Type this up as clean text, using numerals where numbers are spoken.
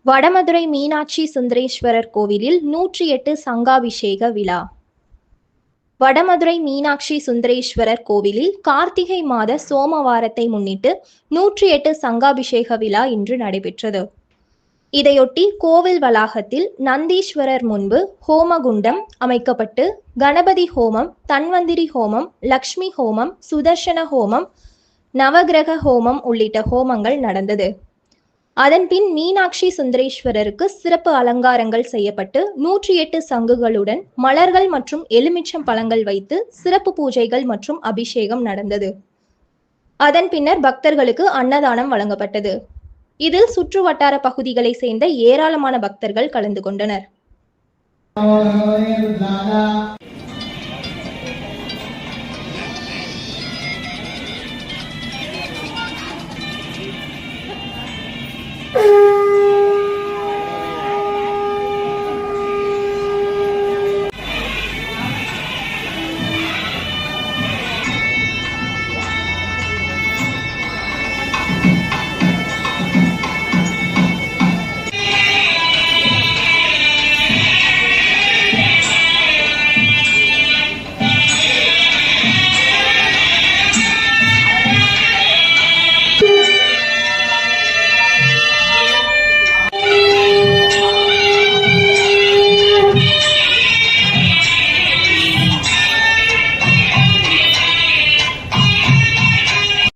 வடமதுரை மீனாட்சி சுந்தரேஸ்வரர் கோவிலில் 108 சங்காபிஷேக விழா. வடமதுரை மீனாட்சி சுந்தரேஸ்வரர் கோவிலில் கார்த்திகை மாத சோமவாரத்தை முன்னிட்டு 108 சங்காபிஷேக விழா இன்று நடைபெற்றது. இதையொட்டி கோவில் வளாகத்தில் நந்தீஸ்வரர் முன்பு ஹோமகுண்டம் அமைக்கப்பட்டு கணபதி ஹோமம், தன்வந்திரி ஹோமம், லக்ஷ்மி ஹோமம், சுதர்சன ஹோமம், நவகிரக ஹோமம் உள்ளிட்ட ஹோமங்கள் நடந்தது. அதன்பின் மீனாட்சி சுந்தரேஸ்வரருக்கு சிறப்பு அலங்காரங்கள் செய்யப்பட்டு 108 சங்குகளுடன் மலர்கள் மற்றும் எலுமிச்சம் பழங்கள் வைத்து சிறப்பு பூஜைகள் மற்றும் அபிஷேகம் நடந்தது. அதன் பின்னர் பக்தர்களுக்கு அன்னதானம் வழங்கப்பட்டது. இதில் சுற்று வட்டார பகுதிகளை சேர்ந்த ஏராளமான பக்தர்கள் கலந்து கொண்டனர்.